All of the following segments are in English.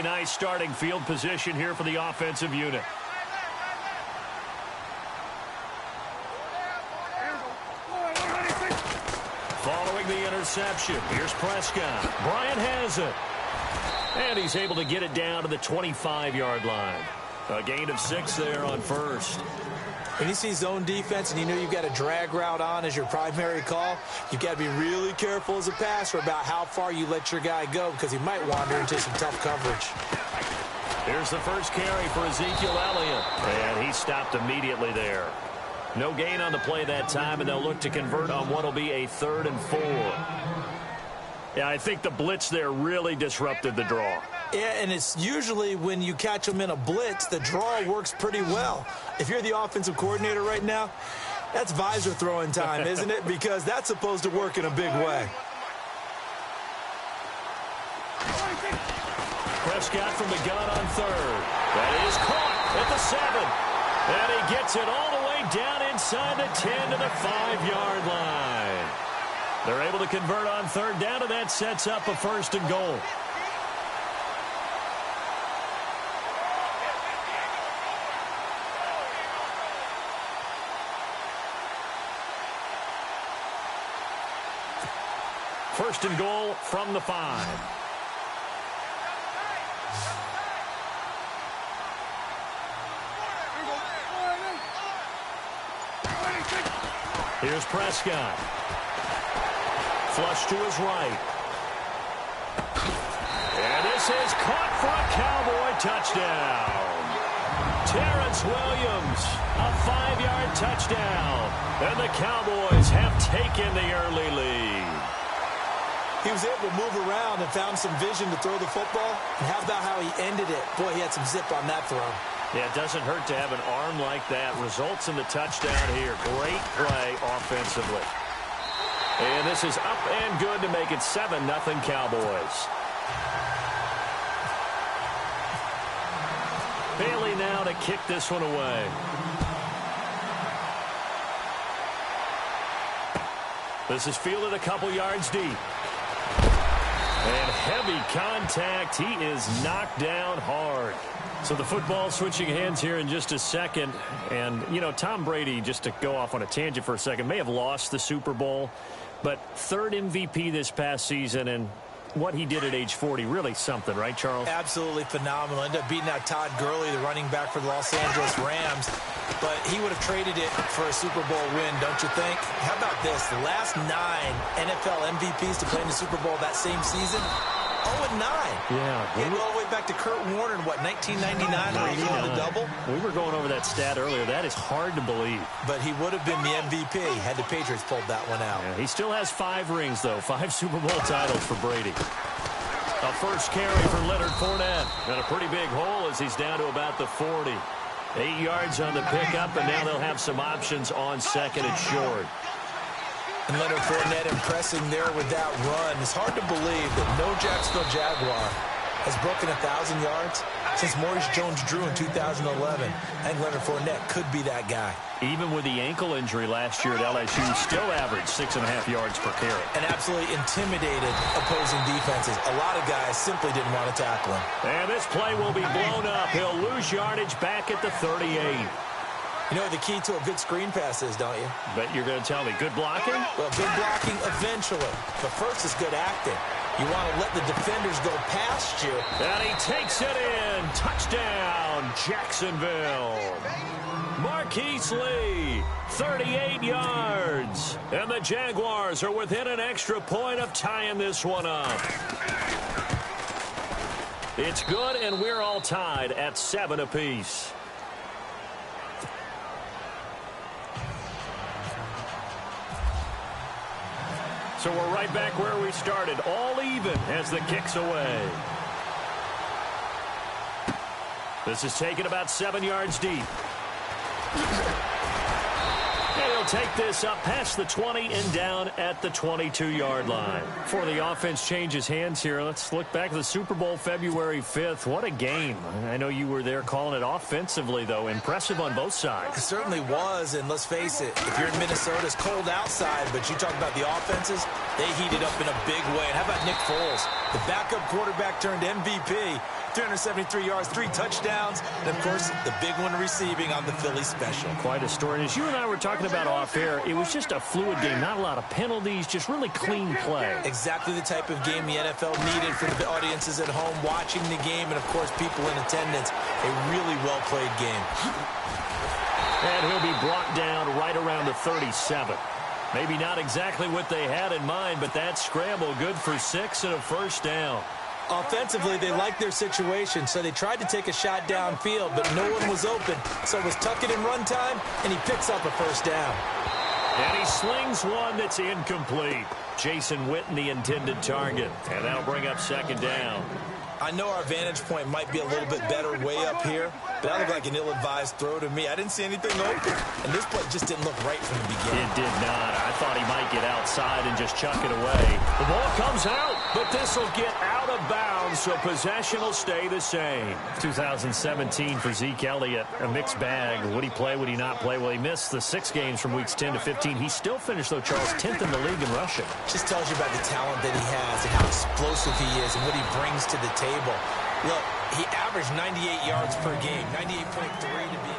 Really nice starting field position here for the offensive unit. Following the interception, here's Prescott. Bryant has it. And he's able to get it down to the 25-yard line. A gain of 6 there on first. When you see zone defense and you know you've got a drag route on as your primary call, you've got to be really careful as a passer about how far you let your guy go because he might wander into some tough coverage. Here's the first carry for Ezekiel Elliott. And he stopped immediately there. No gain on the play that time, and they'll look to convert on what will be a 3rd and 4. Yeah, I think the blitz there really disrupted the draw. Yeah, and it's usually when you catch them in a blitz, the draw works pretty well. If you're the offensive coordinator right now, that's visor throwing time, isn't it? Because that's supposed to work in a big way. Prescott from the gun on 3rd. That is caught at the 7. And he gets it all the way down inside the 10 to the 5-yard line. They're able to convert on 3rd down, and that sets up a 1st and goal. First and goal from the 5. Here's Prescott. Flush to his right. And this is caught for a Cowboy touchdown. Terrence Williams, a 5-yard touchdown. And the Cowboys have taken the early lead. He was able to move around and found some vision to throw the football. And how about how he ended it? Boy, he had some zip on that throw. Yeah, it doesn't hurt to have an arm like that. Results in the touchdown here. Great play offensively. And this is up and good to make it 7-0 Cowboys. Bailey now to kick this one away. This is fielded a couple yards deep. And heavy contact. He is knocked down hard. So the football switching hands here in just a second. And, you know, Tom Brady, just to go off on a tangent for a second, may have lost the Super Bowl. But 3rd MVP this past season, and what he did at age 40, really something, right, Charles? Absolutely phenomenal. Ended up beating out Todd Gurley, the running back for the Los Angeles Rams. But he would have traded it for a Super Bowl win, don't you think? How about this? The last 9 NFL MVPs to play in the Super Bowl that same season, 0-9. Yeah. He go all the way back to Kurt Warner in, what, 1999 where he won the double? We were going over that stat earlier. That is hard to believe. But he would have been the MVP had the Patriots pulled that one out. Yeah, he still has 5 rings, though. 5 Super Bowl titles for Brady. A first carry for Leonard Fournette. And a pretty big hole as he's down to about the 40. 8 yards on the pickup, and now they'll have some options on 2nd and short. And Leonard Fournette impressing there with that run. It's hard to believe that no Jacksonville Jaguar has broken 1,000 yards since Maurice Jones-Drew in 2011. I think Leonard Fournette could be that guy. Even with the ankle injury last year at LSU, still averaged 6.5 yards per carry. And absolutely intimidated opposing defenses. A lot of guys simply didn't want to tackle him. And this play will be blown up. He'll lose yardage back at the 38. You know what the key to a good screen pass is, don't you? Bet you're going to tell me. Good blocking? Well, good blocking eventually. But first is good acting. You want to let the defenders go past you. And he takes it in. Touchdown, Jacksonville. Marquise Lee, 38 yards. And the Jaguars are within an extra point of tying this one up. It's good, and we're all tied at 7 apiece. So we're right back where we started, all even as the kick's away. This is taken about 7 yards deep. And he'll take this up past the 20 and down at the 22-yard line. Before the offense changes hands here, let's look back at the Super Bowl February 5th. What a game. I know you were there calling it offensively, though. Impressive on both sides. It certainly was, and let's face it, if you're in Minnesota, it's cold outside, but you talk about the offenses, they heated up in a big way. And how about Nick Foles? The backup quarterback turned MVP 373 yards, 3 touchdowns, and, of course, the big one receiving on the Philly special. Quite a story. And as you and I were talking about off air, it was just a fluid game. Not a lot of penalties, just really clean play. Exactly the type of game the NFL needed for the audiences at home watching the game and, of course, people in attendance. A really well-played game. And he'll be brought down right around the 37. Maybe not exactly what they had in mind, but that scramble good for 6 and a first down. Offensively, they liked their situation, so they tried to take a shot downfield, but no one was open. So it was tuck it in run time, and he picks up a first down. And he slings one that's incomplete. Jason Witten, the intended target. And that'll bring up second down. I know our vantage point might be a little bit better way up here, but that looked like an ill-advised throw to me. I didn't see anything open, and this play just didn't look right from the beginning. It did not. I thought he might get outside and just chuck it away. The ball comes out, but this will get out of bounds, so possession will stay the same. 2017 for Zeke Elliott, a mixed bag. Would he play, would he not play? Well, he missed the 6 games from weeks 10 to 15. He still finished, though, Charles, 10th in the league in rushing. Just tells you about the talent that he has and how explosive he is and what he brings to the table. Look, he averaged 98 yards per game, 98.3 to be.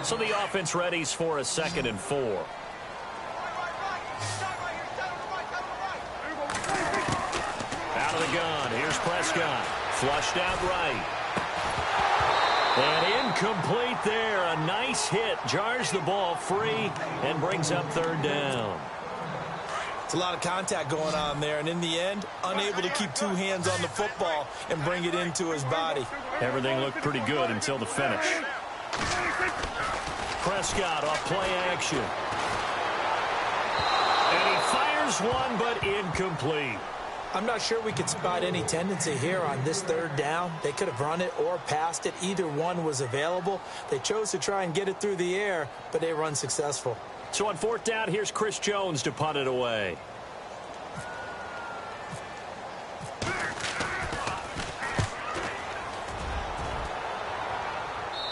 So the offense readies for a 2nd and 4. Out of the gun, here's Prescott. Flushed out right. And incomplete there. A nice hit. Jars the ball free and brings up 3rd down. It's a lot of contact going on there, and in the end, unable to keep 2 hands on the football and bring it into his body. Everything looked pretty good until the finish. Prescott off play action. And he fires one, but incomplete. I'm not sure we could spot any tendency here on this 3rd down. They could have run it or passed it. Either one was available. They chose to try and get it through the air, but they were unsuccessful. So on 4th down, here's Chris Jones to punt it away.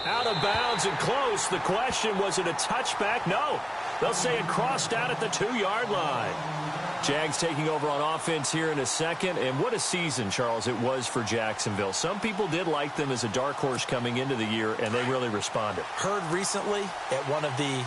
Out of bounds and close. The question, was it a touchback? No. They'll say it crossed out at the 2-yard line. Jags taking over on offense here in a second. And what a season, Charles, it was for Jacksonville. Some people did like them as a dark horse coming into the year, and they really responded. Heard recently at one of the,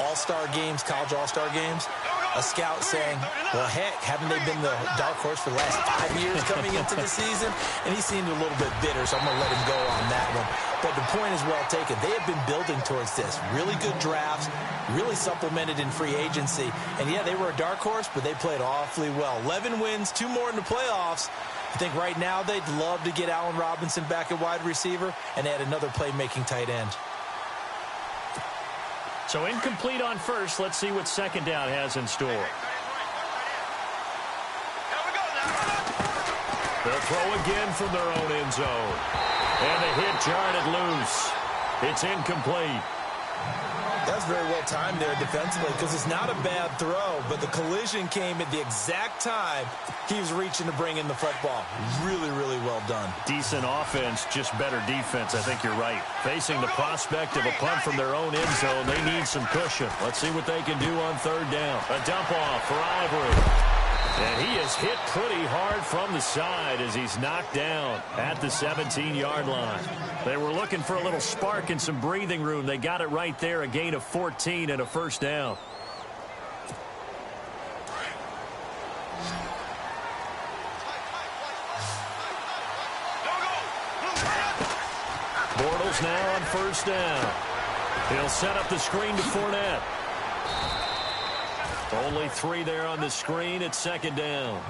all-star games, college all-star games, a scout saying, well, heck, haven't they been the dark horse for the last 5 years coming into the season? And he seemed a little bit bitter, so I'm going to let him go on that one. But the point is well taken. They have been building towards this. Really good drafts, really supplemented in free agency. And, yeah, they were a dark horse, but they played awfully well. 11 wins, 2 more in the playoffs. I think right now they'd love to get Allen Robinson back at wide receiver and add another playmaking tight end. So incomplete on first. Let's see what 2nd down has in store. They'll throw again from their own end zone. And the hit jarred it loose. It's incomplete. That's very well timed there defensively because it's not a bad throw, but the collision came at the exact time he was reaching to bring in the football. Really, really well done. Decent offense, just better defense. I think you're right. Facing the prospect of a punt from their own end zone, they need some cushion. Let's see what they can do on 3rd down. A dump off for Ivory. And he is hit pretty hard from the side as he's knocked down at the 17-yard line. They were looking for a little spark and some breathing room. They got it right there, a gain of 14 and a first down. Bortles now on 1st down. He'll set up the screen to Fournette. Only 3 there on the screen at 2nd down.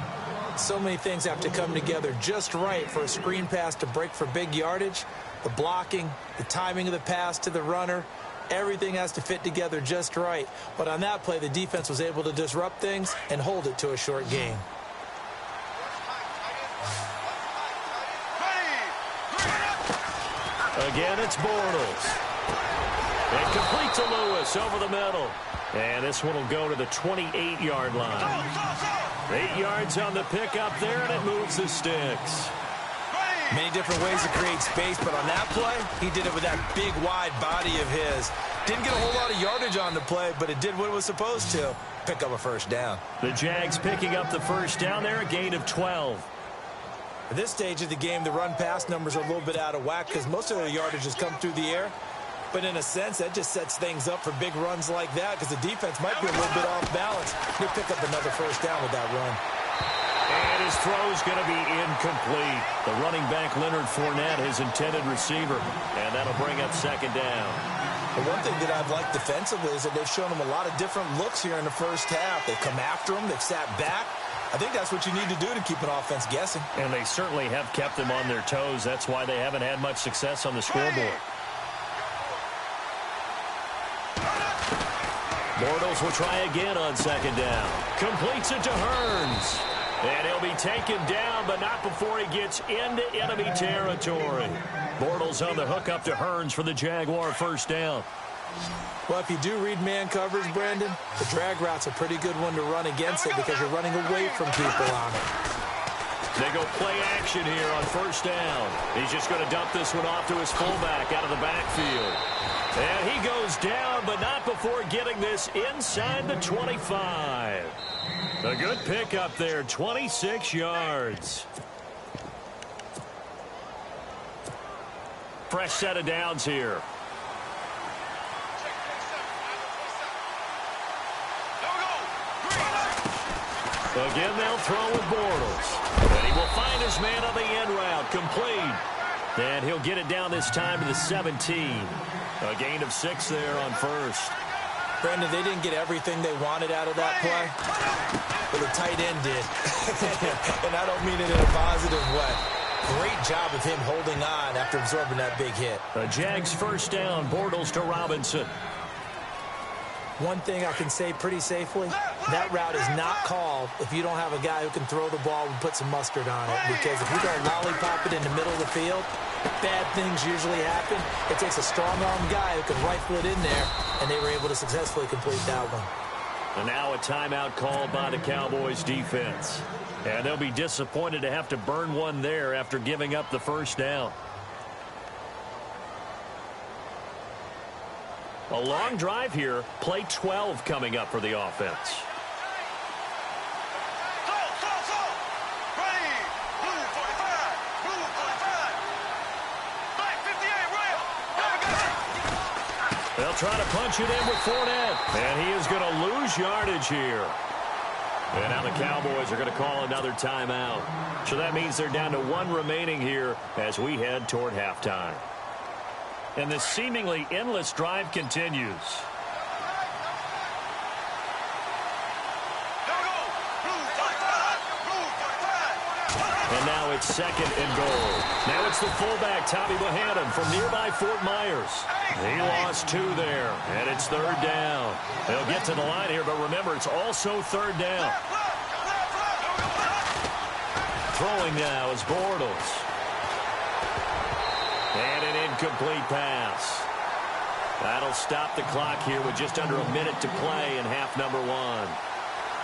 So many things have to come together just right for a screen pass to break for big yardage. The blocking, the timing of the pass to the runner, everything has to fit together just right. But on that play, the defense was able to disrupt things and hold it to a short gain. Again, it's Bortles. And complete to Lewis over the middle. And this one will go to the 28-yard line. 8 yards on the pickup there, and it moves the sticks. Many different ways to create space, but on that play, he did it with that big, wide body of his. Didn't get a whole lot of yardage on the play, but it did what it was supposed to. Pick up a first down. The Jags picking up the first down there, a gain of 12. At this stage of the game, the run-pass numbers are a little bit out of whack because most of their yardage has come through the air. But in a sense, that just sets things up for big runs like that because the defense might be a little bit off balance. He'll pick up another first down with that run. And his throw's going to be incomplete. The running back, Leonard Fournette, his intended receiver. And that'll bring up second down. The one thing that I've liked defensively is that they've shown him a lot of different looks here in the first half. They've come after him. They've sat back. I think that's what you need to do to keep an offense guessing. And they certainly have kept them on their toes. That's why they haven't had much success on the scoreboard. Bortles will try again on second down. Completes it to Hearns. And he'll be taken down, but not before he gets into enemy territory. Bortles on the hook up to Hearns for the Jaguar first down. Well, if you do read man coverage, Brandon, the drag route's a pretty good one to run against it because you're running away from people on it. They go play action here on first down. He's just going to dump this one off to his fullback out of the backfield. And he goes down, but not before getting this inside the 25. A good pickup there, 26 yards. Fresh set of downs here. Again, they'll throw with Bortles. And he will find his man on the end route. Complete. And he'll get it down this time to the 17. A gain of 6 there on first. Brandon, they didn't get everything they wanted out of that play, but the tight end did. And I don't mean it in a positive way. Great job of him holding on after absorbing that big hit. The Jags first down, Bortles to Robinson. One thing I can say pretty safely, that route is not called if you don't have a guy who can throw the ball and put some mustard on it. Because if you don't lollipop it in the middle of the field, bad things usually happen. It takes a strong-arm guy who can rifle it in there, and they were able to successfully complete that one. And now a timeout called by the Cowboys defense. And they'll be disappointed to have to burn one there after giving up the first down. A long drive here. Play 12 coming up for the offense. They'll try to punch it in with Fournette. And he is going to lose yardage here. And now the Cowboys are going to call another timeout. So that means they're down to 1 remaining here as we head toward halftime. And this seemingly endless drive continues. And now it's second and goal. Now it's the fullback, Tommy Bohannon, from nearby Fort Myers. He lost 2 there, and it's third down. They'll get to the line here, but remember, it's also third down. Throwing now is Bortles. And an incomplete pass. That'll stop the clock here with just under a minute to play in half number 1.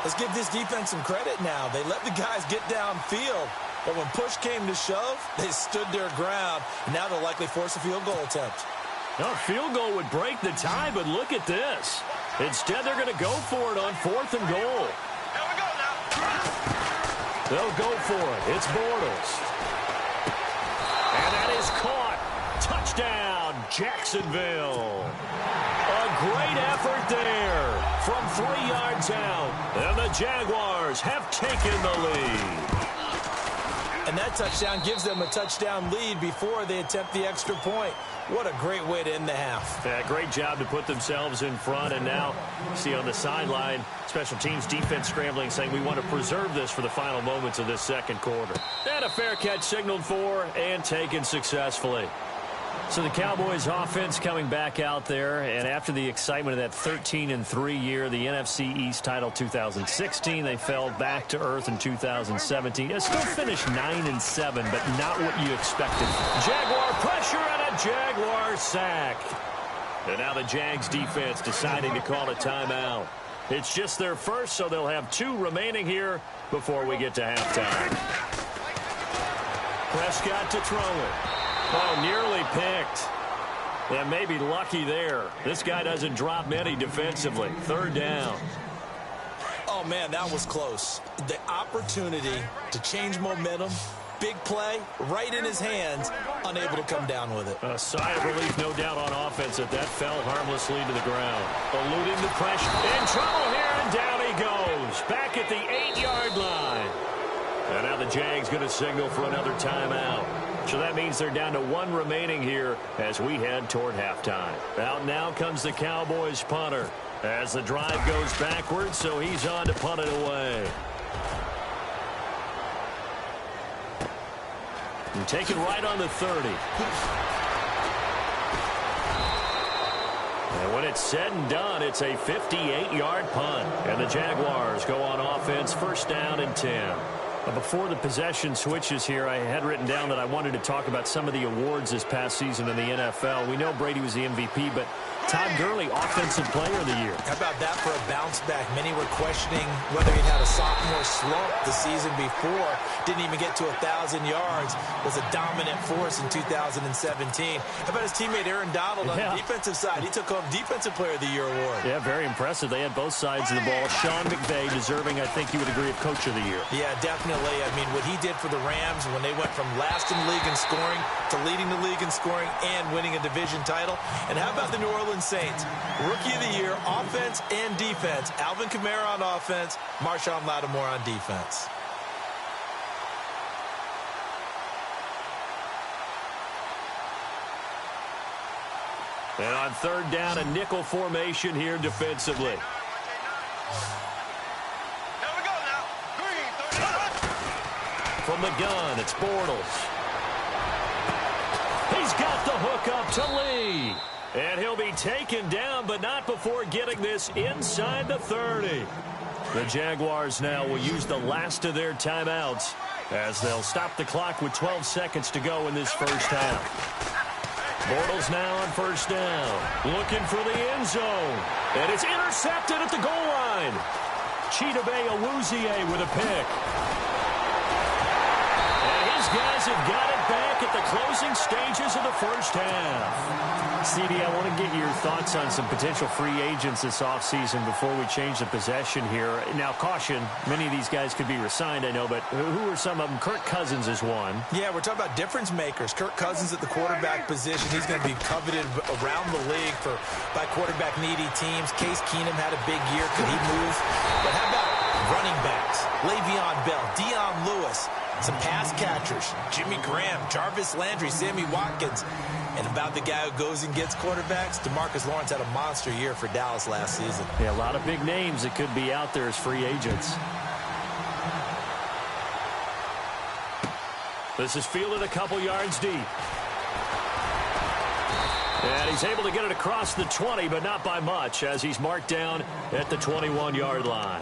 Let's give this defense some credit now. They let the guys get downfield, but when push came to shove, they stood their ground. Now they'll likely force a field goal attempt. A field goal would break the tie, but look at this. Instead, they're going to go for it on 4th and goal. They'll go for it. It's Bortles. And that is caught. Touchdown, Jacksonville. A great effort there from 3 yards out. And the Jaguars have taken the lead. And that touchdown gives them a touchdown lead before they attempt the extra point. What a great way to end the half. Yeah, great job to put themselves in front. And now, see on the sideline, special teams defense scrambling, saying we want to preserve this for the final moments of this second quarter. And a fair catch signaled for and taken successfully. So the Cowboys offense coming back out there, and after the excitement of that 13-3 year, the NFC East title 2016, they fell back to earth in 2017. They still finished 9-7, but not what you expected. Jaguar pressure and a Jaguar sack. And now the Jags defense deciding to call a timeout. It's just their first, so they'll have 2 remaining here before we get to halftime. Prescott to throw it. Oh, nearly picked. Yeah, maybe lucky there. This guy doesn't drop many defensively. Third down. Oh, man, that was close. The opportunity to change momentum big play right in his hands, unable to come down with it. A sigh of relief, no doubt, on offense that fell harmlessly to the ground. Eluding the pressure. In trouble here, and down he goes. Back at the 8-yard line. And now the Jags going to signal for another timeout. So that means they're down to 1 remaining here as we head toward halftime. Out now comes the Cowboys punter as the drive goes backwards, so he's on to punt it away. And take it right on the 30. And when it's said and done, it's a 58-yard punt. And the Jaguars go on offense, first down and 10. Before the possession switches here, I had written down that I wanted to talk about some of the awards this past season in the NFL. We know Brady was the MVP, but Todd Gurley, Offensive Player of the Year. How about that for a bounce back? Many were questioning whether he'd had a sophomore slump the season before. Didn't even get to 1,000 yards. Was a dominant force in 2017. How about his teammate Aaron Donald on the defensive side? He took home Defensive Player of the Year award. Yeah, very impressive. They had both sides of the ball. Sean McVay deserving, I think you would agree, of Coach of the Year. Yeah, definitely. I mean, what he did for the Rams when they went from last in the league in scoring to leading the league in scoring and winning a division title. And how about the New Orleans Saints? Rookie of the Year, offense and defense. Alvin Kamara on offense, Marshawn Lattimore on defense. And on third down, a nickel formation here defensively. From the gun, it's Bortles. He's got the hook up to Lee. And he'll be taken down, but not before getting this inside the 30. The Jaguars now will use the last of their timeouts as they'll stop the clock with 12 seconds to go in this first half. Bortles now on first down, looking for the end zone. And it's intercepted at the goal line. Chidobe Awuzie with a pick. Guys have got it back at the closing stages of the first half. CD, I want to get your thoughts on some potential free agents this offseason before we change the possession here. Now, caution, many of these guys could be re-signed, I know, but who are some of them? Kirk Cousins is one. Yeah, we're talking about difference makers. Kirk Cousins at the quarterback position. He's going to be coveted around the league by quarterback-needy teams. Case Keenum had a big year. Could he move? But how about running backs? Le'Veon Bell, Dion Lewis. Some pass catchers, Jimmy Graham, Jarvis Landry, Sammy Watkins. And about the guy who goes and gets quarterbacks, DeMarcus Lawrence had a monster year for Dallas last season. Yeah, a lot of big names that could be out there as free agents. This is fielded a couple yards deep. And he's able to get it across the 20, but not by much, as he's marked down at the 21-yard line.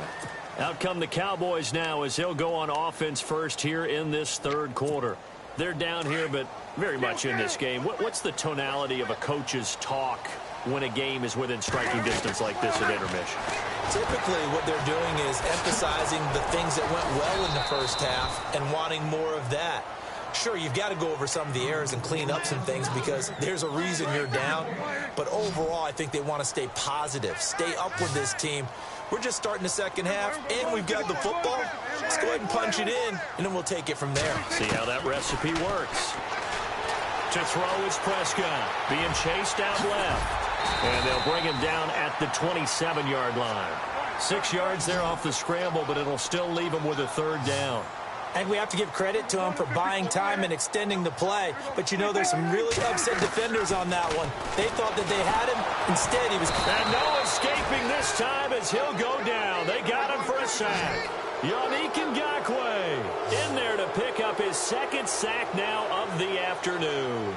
Out come the Cowboys now as he'll go on offense first here in this third quarter. They're down here, but very much in this game. What's the tonality of a coach's talk when a game is within striking distance like this at intermission? Typically, what they're doing is emphasizing the things that went well in the first half and wanting more of that. Sure, you've got to go over some of the errors and clean up some things because there's a reason you're down. But overall, I think they want to stay positive, stay up with this team. We're just starting the second half, and we've got the football. Let's go ahead and punch it in, and then we'll take it from there. See how that recipe works. To throw is Prescott, being chased out left. And they'll bring him down at the 27-yard line. 6 yards there off the scramble, but it'll still leave him with a third down. And we have to give credit to him for buying time and extending the play. But, you know, there's some really upset defenders on that one. They thought that they had him. Instead, he was... And no escaping this time as he'll go down. They got him for a sack. Yannick Ngakoue in there to pick up his second sack now of the afternoon.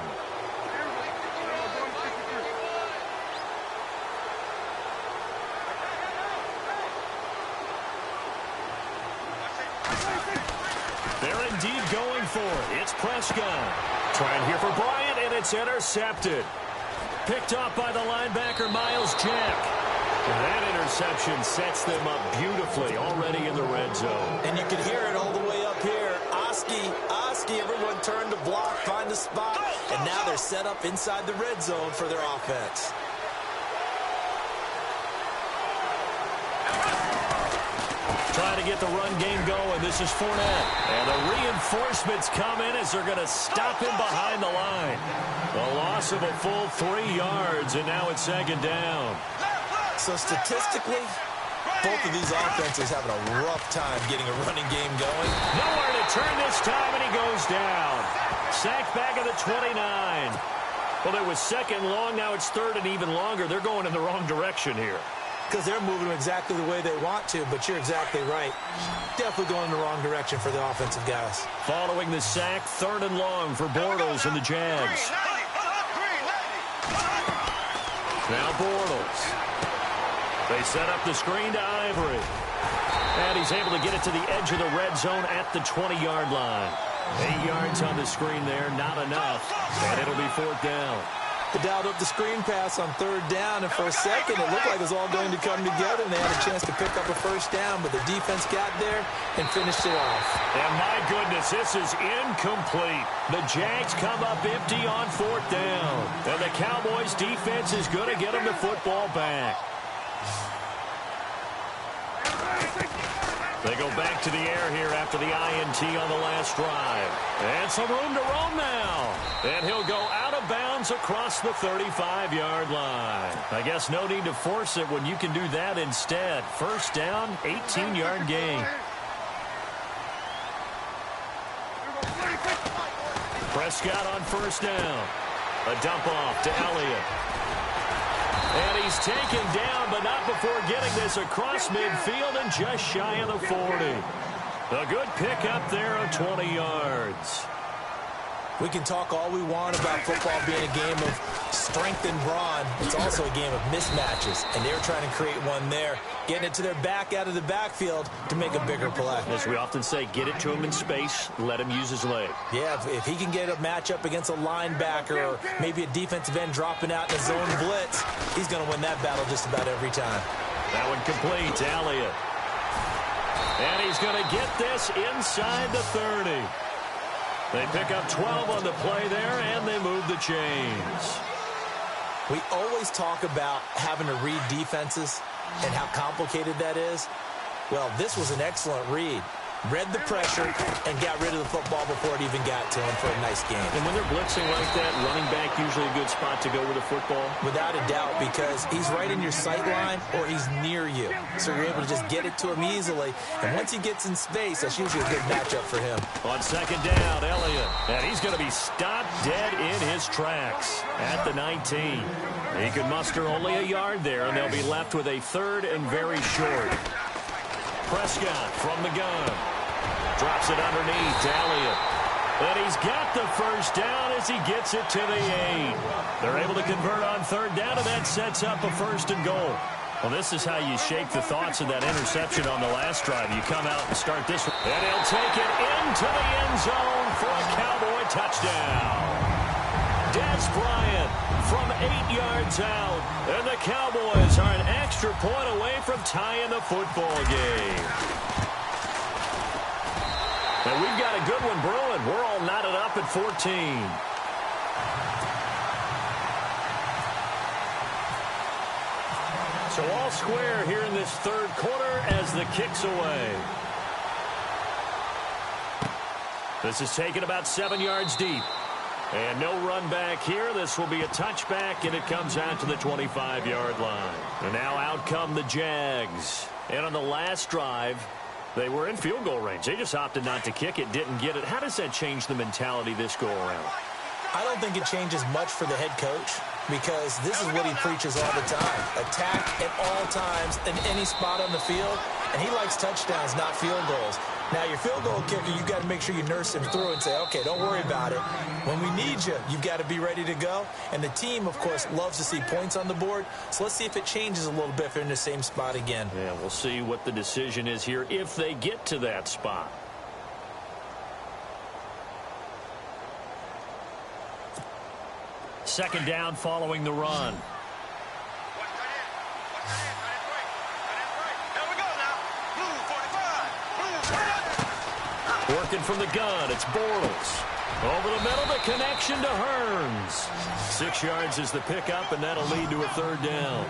They're indeed going for it. It's Prescott. Trying here for Bryant, and it's intercepted. Picked off by the linebacker, Miles Jack. And that interception sets them up beautifully already in the red zone. And you can hear it all the way up here. Oski, everyone turned to block, find a spot. And now they're set up inside the red zone for their offense. Trying to get the run game going. This is Fournette. And the reinforcements come in as they're going to stop him behind the line. A loss of a full 3 yards, and now it's second down. So statistically, both of these offenses having a rough time getting a running game going. Nowhere to turn this time, and he goes down. Sacked back at the 29. Well, it was second long. Now it's third and even longer. They're going in the wrong direction here. Because they're moving exactly the way they want to, but you're exactly right. Definitely going in the wrong direction for the offensive guys. Following the sack, third and long for Bortles and the Jags. Now Bortles. They set up the screen to Ivory. And he's able to get it to the edge of the red zone at the 20-yard line. 8 yards on the screen there, not enough. And it'll be fourth down. They dialed up the screen pass on third down, and for a second it looked like it was all going to come together, and they had a chance to pick up a first down, but the defense got there and finished it off. And my goodness, this is incomplete. The Jags come up empty on fourth down, and the Cowboys defense is going to get them the football back. They go back to the air here after the INT on the last drive. And some room to roam now. And he'll go out of bounds across the 35-yard line. I guess no need to force it when you can do that instead. First down, 18-yard gain. Prescott on first down. A dump off to Elliott. And he's taken down, but not before getting this across midfield and just shy of the 40. A good pickup there of 20 yards. We can talk all we want about football being a game of strength and brawn. It's also a game of mismatches, and they're trying to create one there, getting it to their back out of the backfield to make a bigger play. As we often say, get it to him in space, let him use his leg. Yeah, if he can get a matchup against a linebacker or maybe a defensive end dropping out in a zone blitz, he's going to win that battle just about every time. That one complete to Elliott. And he's going to get this inside the 30. They pick up 12 on the play there, and they move the chains. We always talk about having to read defenses and how complicated that is. Well, this was an excellent read. Read the pressure and got rid of the football before it even got to him for a nice game. And when they're blitzing like that, running back usually a good spot to go with the football? Without a doubt, because he's right in your sight line or he's near you. So you're able to just get it to him easily. And once he gets in space, that's usually a good matchup for him. On second down, Elliott. And he's going to be stopped dead in his tracks at the 19. He could muster only a yard there, and they'll be left with a third and very short. Prescott from the gun. Drops it underneath to Elliott. And he's got the first down as he gets it to the 8. They're able to convert on third down, and that sets up a first and goal. Well, this is how you shake the thoughts of that interception on the last drive. You come out and start this one. And he'll take it into the end zone for a Cowboy touchdown. Des Bryant from 8 yards out. And the Cowboys are an extra point away from tying the football game. And we've got a good one brewing. We're all knotted up at 14. So all square here in this third quarter as the kick's away. This is taken about 7 yards deep. And no run back here. This will be a touchback, and it comes out to the 25-yard line. And now out come the Jags. And on the last drive, they were in field goal range. They just opted not to kick it, didn't get it. How does that change the mentality this go around? I don't think it changes much for the head coach because this is what he preaches all the time. Attack at all times in any spot on the field, and he likes touchdowns, not field goals. Now, your field goal kicker, you've got to make sure you nurse him through and say, okay, don't worry about it. When we need you, you've got to be ready to go. And the team, of course, loves to see points on the board. So let's see if it changes a little bit if they're in the same spot again. Yeah, we'll see what the decision is here if they get to that spot. Second down following the run. Working from the gun, it's Bortles. Over the middle, the connection to Hearns. 6 yards is the pickup, and that'll lead to a third down.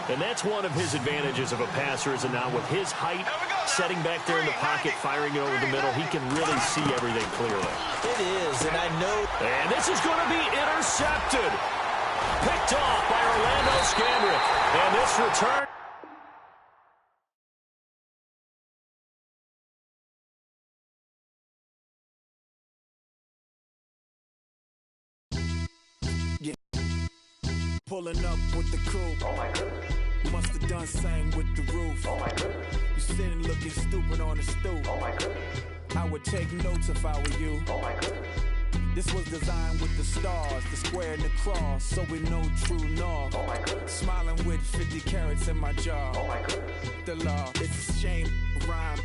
And that's one of his advantages of a passer, is it not? With his height setting back there in the pocket, firing it over the middle. He can really see everything clearly. It is, and I know. And this is going to be intercepted. Picked off by Orlando Scandrick. And this return. Pulling up with the coupe. Oh my goodness. Must have done same with the roof. Oh my goodness. You sitting looking stupid on the stoop. Oh my goodness. I would take notes if I were you. Oh my goodness. This was designed with the stars, the square and the cross, so we know true north. Oh my goodness. Smiling with 50 carats in my jaw. Oh my goodness. The law, it's a shame, rhyme.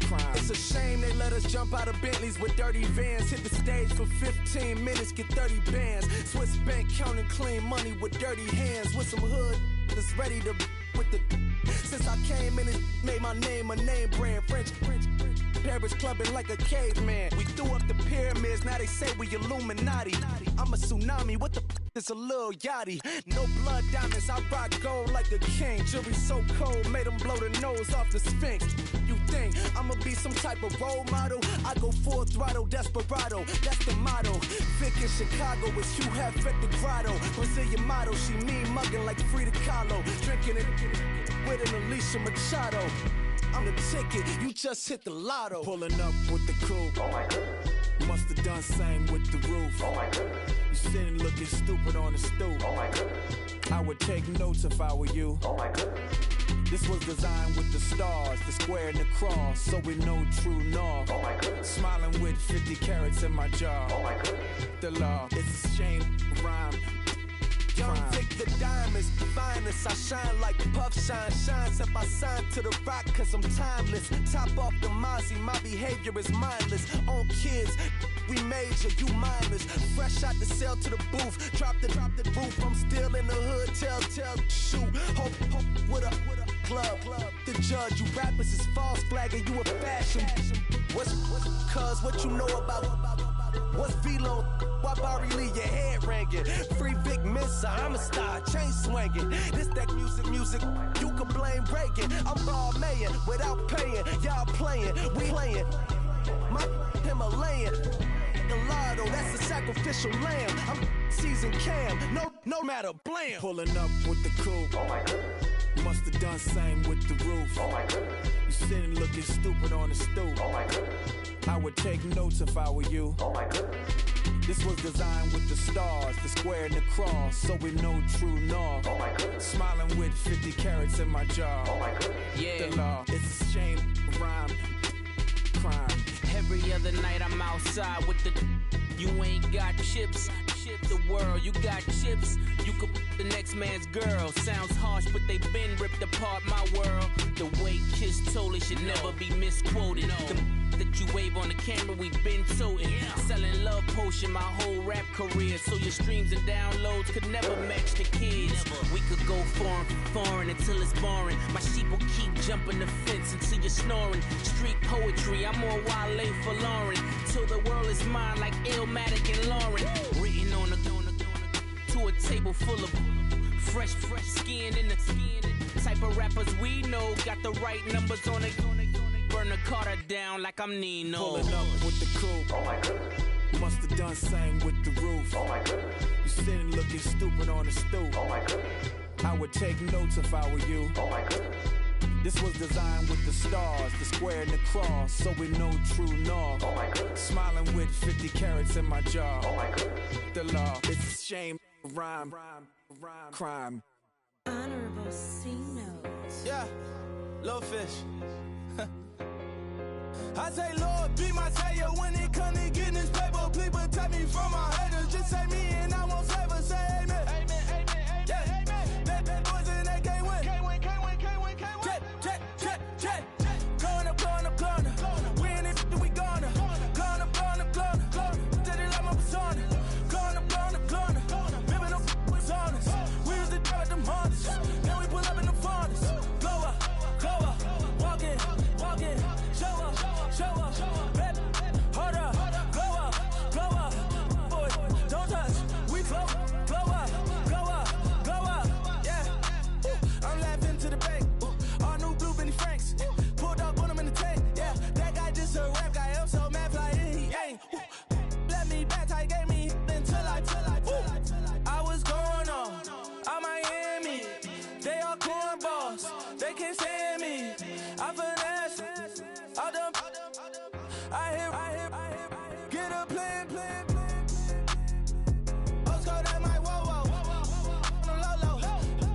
Crime. It's a shame they let us jump out of Bentleys with dirty vans. Hit the stage for 15 minutes, get 30 bands. Swiss bank counting clean money with dirty hands. With some hood that's ready to with the. Since I came in and made my name a name brand. French. Paris clubbing like a caveman. We threw up the pyramids, now they say we Illuminati. I'm a tsunami, what the is a little yachty. No blood diamonds, I rock gold like a king. Jewelry so cold, made them blow the nose off the Sphinx. You think I'ma be some type of role model? I go full throttle, desperado, that's the motto. Vic in Chicago, it's you have at the grotto. Brazilian model, she mean mugging like Frida Kahlo. Drinking it with an Alicia Machado. I'm the ticket, you just hit the lotto. Pulling up with the coupe. Oh my goodness. Must have done same with the roof. Oh my goodness. You sitting looking stupid on the stoop. Oh my goodness. I would take notes if I were you. Oh my goodness. This was designed with the stars, the square and the cross, so we know true north. Oh my goodness. Smiling with 50 carats in my jaw. Oh my goodness. The law, it's a shame, rhyme. Young Vic the diamonds, finest. I shine like puff shine, shines if I sign to the rock, cause I'm timeless. Top off the Mozzie, my behavior is mindless. On kids, we major, you minors. Fresh out the cell to the booth, drop the roof. I'm still in the hood, tell, shoot. Hope with a club. The judge, you rappers is false flagging, you a fashion. What's cuz, what you know about? What's Velo? Why Barry Lee, your head ringing? Free Vic Mensa, I'm a star, chain swinging. This that music, you can blame Reagan. I'm ball mayin' without paying, y'all playing, we playing. My Himalayan, Gallardo, that's a sacrificial lamb. I'm seasoned cam, no matter, blam. Pulling up with the coupe. Oh my goodness. Must have done same with the roof. Oh my goodness. You sitting looking stupid on the stoop. Oh my goodness. I would take notes if I were you. Oh my goodness. This was designed with the stars, the square and the cross, so we know true north. Oh my goodness. Smiling with 50 carats in my jaw. Oh my goodness. Yeah. The law, it's a shame, rhyme, crime. Every other night I'm outside with the. You ain't got chips. The world, you got chips. You could the next man's girl. Sounds harsh, but they been ripped apart my world. The way Kiss told it should never be misquoted. The that you wave on the camera, we been toting. Selling love potion my whole rap career, so your streams and downloads could never match the kids. We could go foreign until it's boring. My sheep will keep jumping the fence until you're snoring. Street poetry, I'm more Wale for Lauren. Till the world is mine like Illmatic and Lauren. Written on a to a table full of fresh skin in the type of rappers we know. Got the right numbers on it. Burn the Carter down like I'm Nino. Pulling up with the coupe. Oh my goodness. Must have done same with the roof. Oh my goodness. You sitting looking stupid on the stoop. Oh my goodness. I would take notes if I were you. Oh my goodness. This was designed with the stars, the square and the cross, so we know true north. Oh my goodness. Smiling with 50 carats in my jaw. Oh my goodness. The law, it's a shame, rhyme, crime. Honorable C notes. Yeah, little fish. I say, Lord, be my savior when it comes to getting this paper. Please protect me from my haters. Just say me and I won't favor. Say amen. Amen, amen, amen, yeah. Amen. That boys and they can't win. Can't win. Check. Going up. We in it, we gonna. Going up. Did it like my persona. Going up. Ripping up was honest. We was the drive them honest. Then we pull up in the furnace. Glow up. Walk in. Show up. Baby, hold up. Glow up. plan. Osco, that my whoa. On the low.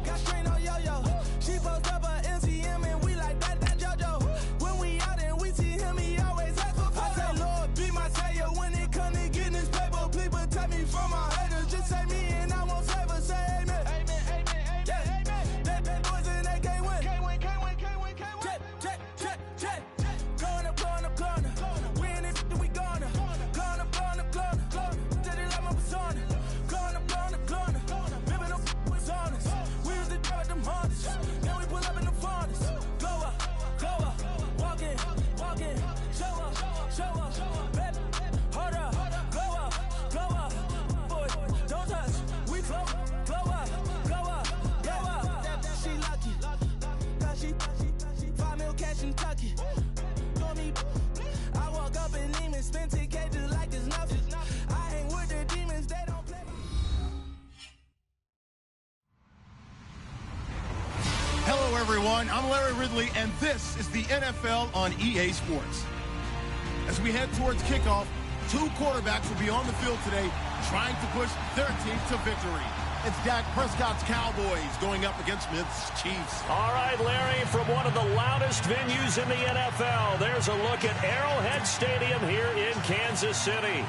Got strain on yo-yo. She post up a MCM and we like that JoJo. When we out and we see him, he always ask for photo. I say, Lord, be my savior when it come to getting this paper. Please protect me from my haters. Just say me and I won't save her. Say amen. Yeah. That boys and they can't win. Jet. Going up. We in it, we gonna. Going up. Did it like my persona. Going up. Bibbing up was honest. We was the drug them hardest. Then we pull up in the furnace. Go up. Walk in. Show up. Baby, hold up. Go up. Boy, don't touch. We flow. Glow up. She lucky. Cause she 5 mil cash in Kentucky. Call me. I walk up in demons, spend 10K just like it's nothing. I hang with the demons, they don't play. Hello, everyone. I'm Larry Ridley, and this is the NFL on EA Sports. As we head towards kickoff, 2 quarterbacks will be on the field today trying to push their team to victory. It's Dak Prescott's Cowboys going up against Smith's Chiefs. All right, Larry, from one of the loudest venues in the NFL, there's a look at Arrowhead Stadium here in Kansas City.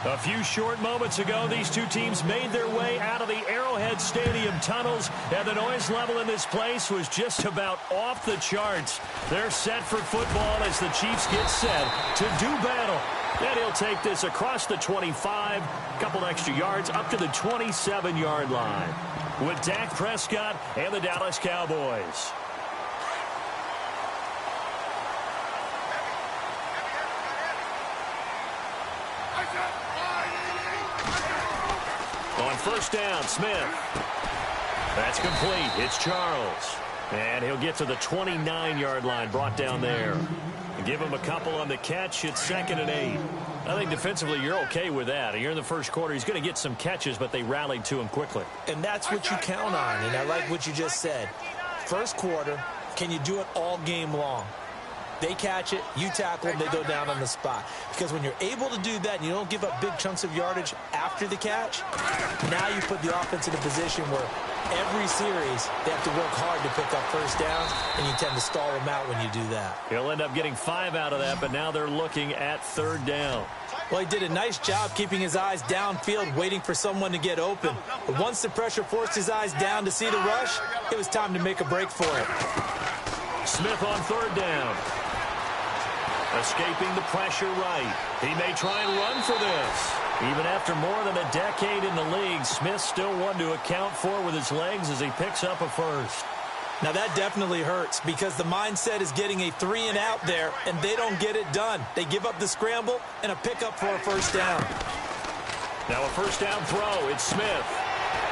A few short moments ago, these two teams made their way out of the Arrowhead Stadium tunnels, and the noise level in this place was just about off the charts. They're set for football as the Chiefs get set to do battle. And he'll take this across the 25, a couple extra yards, up to the 27-yard line. With Dak Prescott and the Dallas Cowboys. On first down, Smith. That's complete. It's Charles. And he'll get to the 29-yard line, brought down there. Give him a couple on the catch. It's 2nd and 8. I think defensively you're okay with that. You're in the first quarter. He's going to get some catches, but they rallied to him quickly. And that's what you count on, and I like what you just said. First quarter, can you do it all game long? They catch it, you tackle them, they go down on the spot. Because when you're able to do that and you don't give up big chunks of yardage after the catch, now you put the offense in a position where every series they have to work hard to pick up first downs, and you tend to stall them out when you do that. He'll end up getting 5 out of that, but now they're looking at 3rd down. Well, he did a nice job keeping his eyes downfield, waiting for someone to get open. But once the pressure forced his eyes down to see the rush, it was time to make a break for it. Smith on 3rd down. Escaping the pressure right. He may try and run for this. Even after more than a decade in the league, Smith still one to account for with his legs as he picks up a first. Now that definitely hurts because the mindset is getting a 3-and-out there, and they don't get it done. They give up the scramble and a pickup for a first down. Now a first down throw. It's Smith.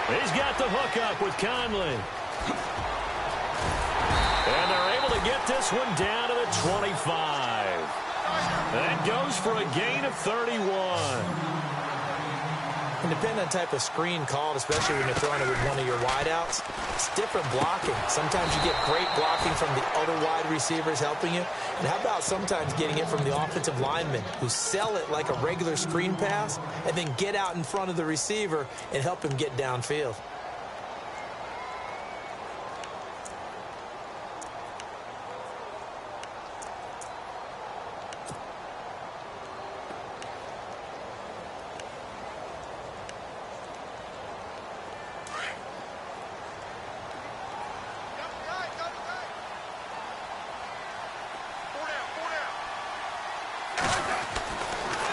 He's got the hook up with Conley. And they're able to get this one down to the 25. That goes for a gain of 31. And depending on the type of screen called, especially when you're throwing it with one of your wideouts, it's different blocking. Sometimes you get great blocking from the other wide receivers helping you. And how about sometimes getting it from the offensive linemen who sell it like a regular screen pass and then get out in front of the receiver and help him get downfield.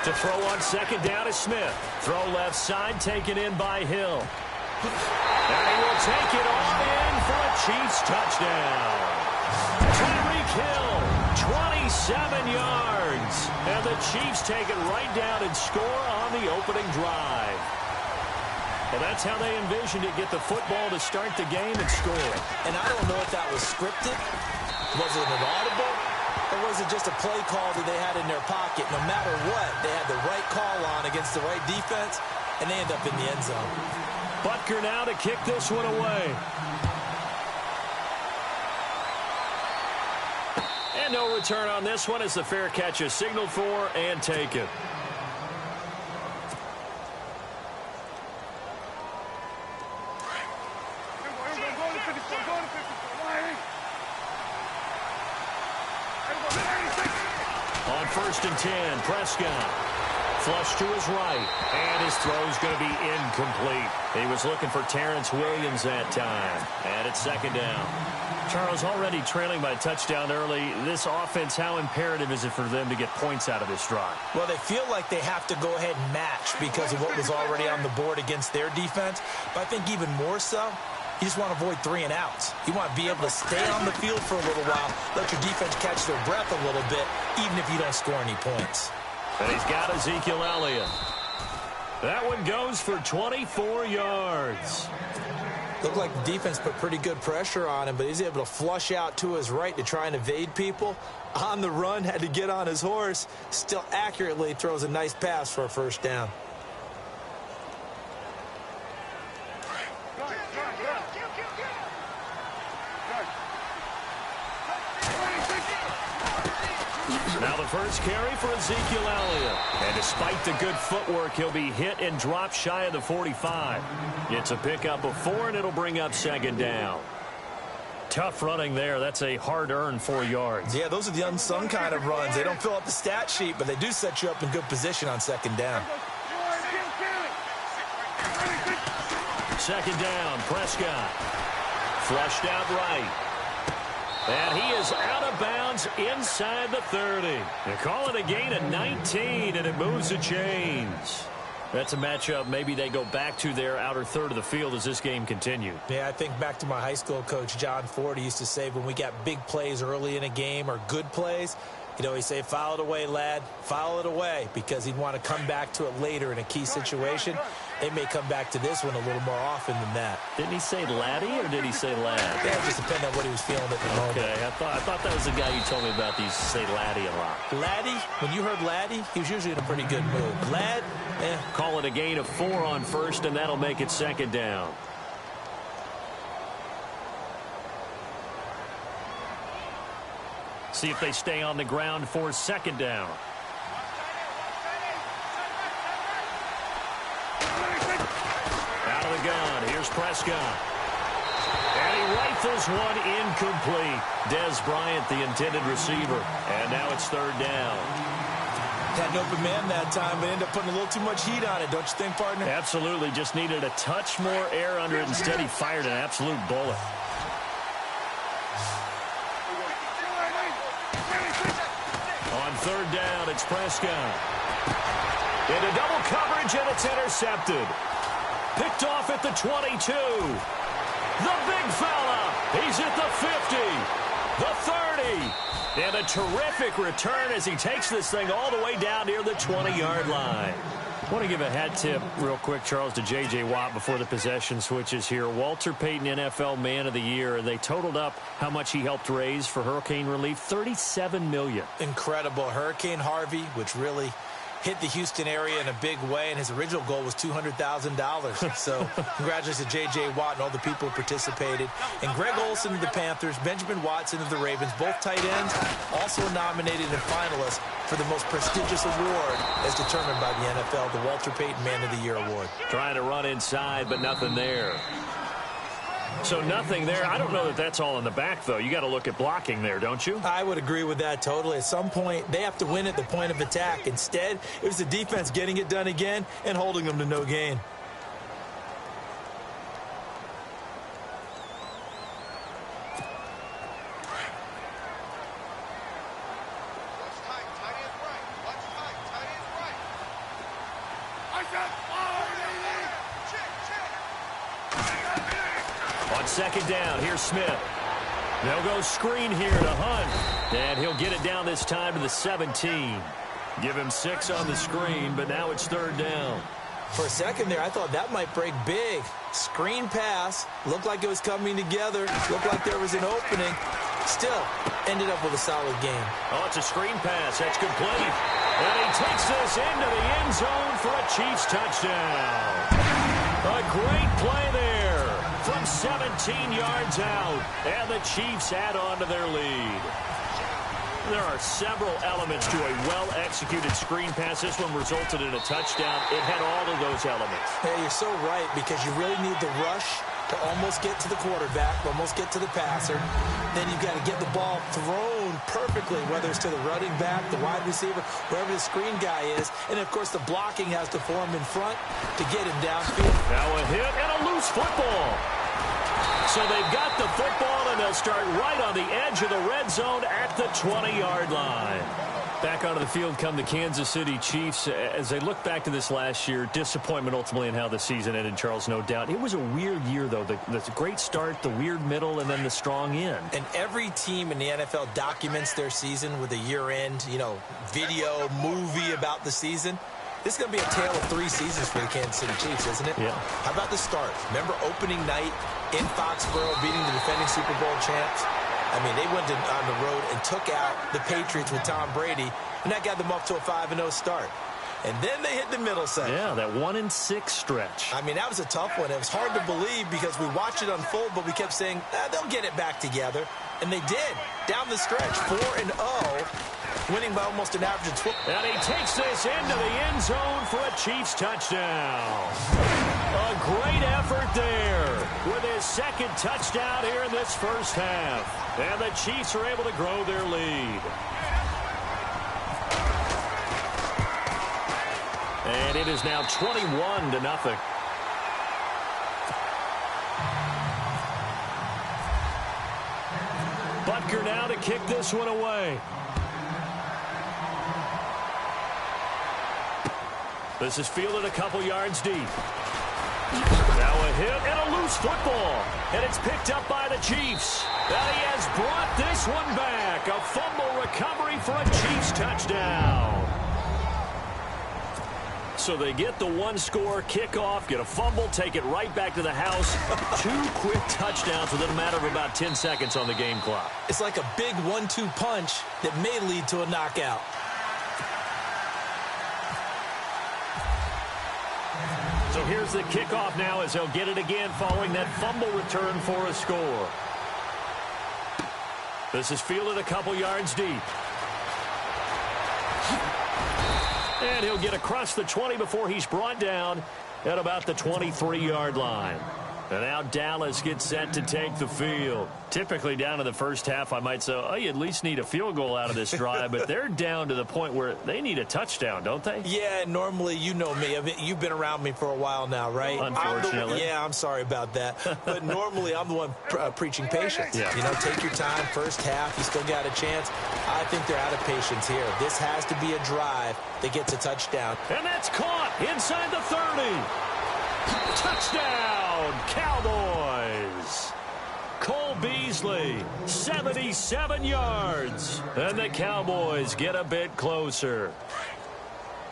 To throw on 2nd down is Smith. Throw left side, taken in by Hill. And he will take it all in for a Chiefs touchdown. Tyreek Hill, 27 yards. And the Chiefs take it right down and score on the opening drive. Well, that's how they envisioned it, get the football to start the game and score. And I don't know if that was scripted. Was it an audible? Or was it just a play call that they had in their pocket? No matter what, they had the right call on against the right defense, and they end up in the end zone. Butker now to kick this one away. And no return on this one as the fair catch is signaled for and taken. first and 10. Prescott. Flush to his right, and his throw's going to be incomplete. He was looking for Terrence Williams that time, and it's second down. Charles, already trailing by a touchdown early. This offense, how imperative is it for them to get points out of this drive? Well, they feel like they have to go ahead and match because of what was already on the board against their defense. But I think even more so, you just want to avoid 3 and outs. You want to be able to stay on the field for a little while, let your defense catch their breath a little bit, even if you don't score any points. And he's got Ezekiel Elliott. That one goes for 24 yards. Looked like the defense put pretty good pressure on him, but he's able to flush out to his right to try and evade people. On the run, had to get on his horse. Still accurately throws a nice pass for a first down. Now the first carry for Ezekiel Elliott. And despite the good footwork, he'll be hit and dropped shy of the 45. It's a pickup of 4, and it'll bring up second down. Tough running there. That's a hard-earned 4 yards. Yeah, those are the unsung kind of runs. They don't fill up the stat sheet, but they do set you up in good position on second down. Second down, Prescott. Flushed out right. And he is out of bounds inside the 30. They call it a gain of 19, and it moves the chains. That's a matchup maybe they go back to their outer third of the field as this game continues. Yeah, I think back to my high school coach, John Ford. He used to say when we got big plays early in a game or good plays, you know, he'd say, foul it away, lad, foul it away, because he'd want to come back to it later in a key situation. They may come back to this one a little more often than that. Didn't he say laddie or did he say lad? Yeah, it just depended on what he was feeling at the moment. Okay, I thought that was the guy you told me about. He used to say laddie a lot. Laddie, when you heard laddie, he was usually in a pretty good mood. Lad, Call it a gain of 4 on first, and that'll make it second down. See if they stay on the ground for second down. Out of the gun, here's Prescott. And he rifles one incomplete. Des Bryant, the intended receiver. And now it's third down. Had an open man that time, but ended up putting a little too much heat on it, don't you think, partner? Absolutely, just needed a touch more air under it. Instead, he fired an absolute bullet. On third down, it's Prescott. Into double coverage, and it's intercepted. Picked off at the 22. The big fella. He's at the 50. The 30. And a terrific return as he takes this thing all the way down near the 20-yard line. I want to give a hat tip real quick, Charles, to J.J. Watt before the possession switches here. Walter Payton, NFL Man of the Year. They totaled up how much he helped raise for hurricane relief, $37 million. Incredible. Hurricane Harvey, which really hit the Houston area in a big way, and his original goal was $200,000. So congratulations to J.J. Watt and all the people who participated. And Greg Olsen of the Panthers, Benjamin Watson of the Ravens, both tight ends, also nominated and finalists for the most prestigious award as determined by the NFL, the Walter Payton Man of the Year Award. Trying to run inside, but nothing there. So nothing there. I don't know that that's all in the back, though. You got to look at blocking there, don't you? I would agree with that totally. At some point, they have to win at the point of attack. Instead, it was the defense getting it done again and holding them to no gain. Second down, here's Smith. They'll go screen here to Hunt. And he'll get it down this time to the 17. Give him 6 on the screen, but now it's third down. For a second there, I thought that might break big. Screen pass. Looked like it was coming together. Looked like there was an opening. Still, ended up with a solid game. Oh, it's a screen pass. That's complete. And he takes this into the end zone for a Chiefs touchdown. A great play there from 17 yards out. And the Chiefs add on to their lead. There are several elements to a well-executed screen pass. This one resulted in a touchdown. It had all of those elements. Yeah, you're so right, because you really need the rush to almost get to the quarterback, almost get to the passer. Then you've got to get the ball thrown perfectly, whether it's to the running back, the wide receiver, wherever the screen guy is. And, of course, the blocking has to form in front to get him downfield. Now a hit and a loose football. So they've got the football, and they'll start right on the edge of the red zone at the 20-yard line. Back onto the field come the Kansas City Chiefs. As they look back to this last year, disappointment ultimately in how the season ended, Charles, no doubt. It was a weird year, though. The great start, the weird middle, and then the strong end. And every team in the NFL documents their season with a year-end, video, movie about the season. This is going to be a tale of 3 seasons for the Kansas City Chiefs, isn't it? Yeah. How about the start? Remember opening night in Foxborough, beating the defending Super Bowl champs? I mean, they went on the road and took out the Patriots with Tom Brady, and that got them up to a 5-0 start. And then they hit the middle section. Yeah, that 1-6 stretch. I mean, that was a tough one. It was hard to believe because we watched it unfold, but we kept saying, they'll get it back together. And they did. Down the stretch, 4-0, winning by almost an average of 12. And he takes this into the end zone for a Chiefs touchdown. A great effort there with his second touchdown here in this first half. And the Chiefs are able to grow their lead. And it is now 21-0. Butker now to kick this one away. This is fielded a couple yards deep. Now a hit and a loose football. And it's picked up by the Chiefs. And he has brought this one back. A fumble recovery for a Chiefs touchdown. So they get the one-score kickoff, get a fumble, take it right back to the house. 2 quick touchdowns within a matter of about 10 seconds on the game clock. It's like a big 1-2 punch that may lead to a knockout. So here's the kickoff now as they'll get it again following that fumble return for a score. This is fielded a couple yards deep. And he'll get across the 20 before he's brought down at about the 23-yard line. And now Dallas gets set to take the field. Typically down in the first half, I might say, oh, you at least need a field goal out of this drive. But they're down to the point where they need a touchdown, don't they? Yeah, normally, you know me. I mean, you've been around me for a while now, right? Unfortunately. I'm sorry about that. But normally, I'm the one preaching patience. Yeah. Take your time. First half, you still got a chance. I think they're out of patience here. This has to be a drive that gets a touchdown. And that's caught inside the 30. Touchdown, Cowboys. Cole Beasley, 77 yards. And the Cowboys get a bit closer.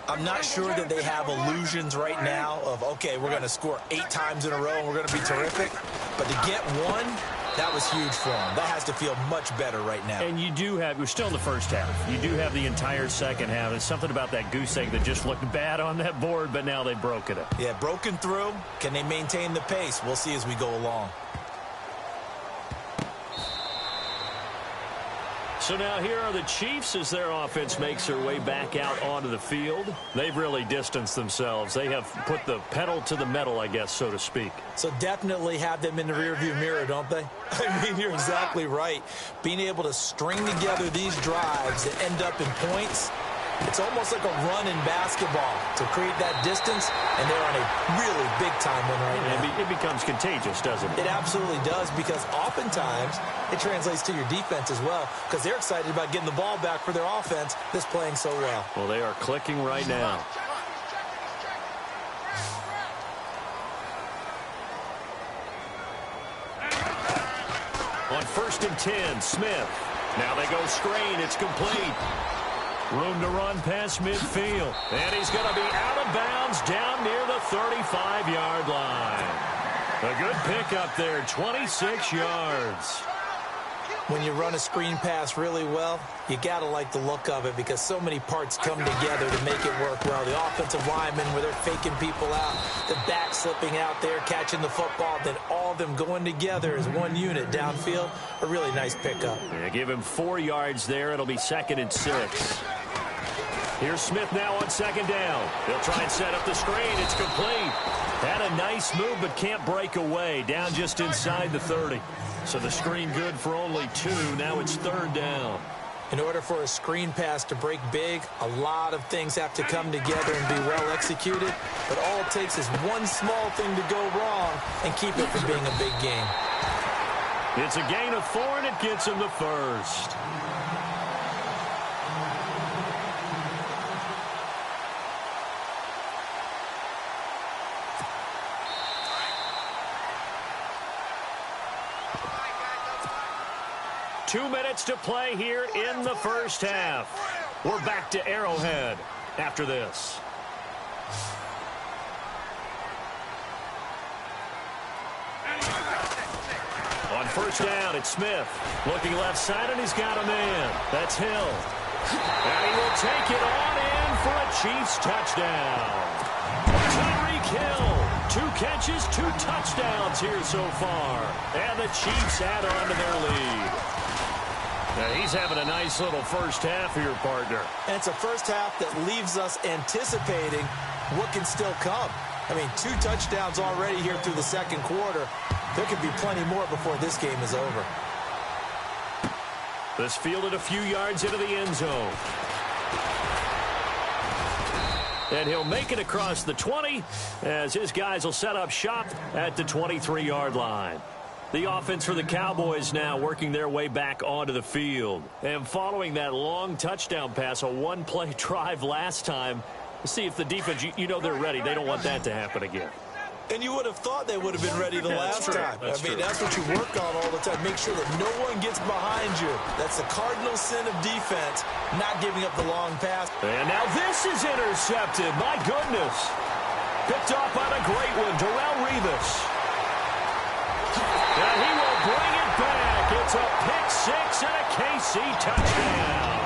I'm not sure that they have illusions right now of, okay, we're going to score 8 times in a row and we're going to be terrific. But to get one, that was huge for them. That has to feel much better right now. And you do have, we're still in the first half. You do have the entire second half. There's something about that goose egg that just looked bad on that board, but now they've broken it. Yeah, broken through. Can they maintain the pace? We'll see as we go along. So now here are the Chiefs as their offense makes their way back out onto the field. They've really distanced themselves. They have put the pedal to the metal, I guess, so to speak. So definitely have them in the rearview mirror, don't they? I mean, you're exactly right. Being able to string together these drives that end up in points, it's almost like a run in basketball to create that distance, and they're on a really big-time one right now. It becomes contagious, doesn't it? It absolutely does, because oftentimes it translates to your defense as well, because they're excited about getting the ball back for their offense that's playing so well. Well, they are clicking right now. On 1st and 10, Smith. Now they go screen. It's complete. Room to run past midfield. And he's going to be out of bounds down near the 35-yard line. A good pickup there, 26 yards. When you run a screen pass really well, you got to like the look of it because so many parts come together to make it work well. The offensive linemen where they're faking people out, the back slipping out there, catching the football, then all of them going together as one unit downfield. A really nice pickup. Yeah, give him 4 yards there. It'll be 2nd and 6. Here's Smith now on 2nd down. They'll try and set up the screen. It's complete. Had a nice move but can't break away. Down just inside the 30. So the screen good for only 2. Now it's 3rd down. In order for a screen pass to break big, a lot of things have to come together and be well executed. But all it takes is one small thing to go wrong and keep it from being a big game. It's a gain of 4, and it gets him the first. Two minutes to play here in the first half. We're back to Arrowhead after this. On first down, it's Smith. Looking left side, and he's got a man. That's Hill. And he will take it on in for a Chiefs touchdown. Tyreek Hill. 2 catches, 2 touchdowns here so far. And the Chiefs add on to their lead. Now, he's having a nice little first half here, partner. And it's a first half that leaves us anticipating what can still come. I mean, 2 touchdowns already here through the second quarter. There could be plenty more before this game is over. This fielded a few yards into the end zone. And he'll make it across the 20 as his guys will set up shop at the 23-yard line. The offense for the Cowboys now working their way back onto the field. And following that long touchdown pass, a one-play drive last time, we'll see if the defense, you know they're ready. They don't want that to happen again. And you would have thought they would have been ready the last time. That's true. That's what you work on all the time. Make sure that no one gets behind you. That's the cardinal sin of defense, not giving up the long pass. And now this is intercepted. My goodness. Picked off by the great one, Darrelle Revis. And he will bring it back. It's a pick 6 and a KC touchdown.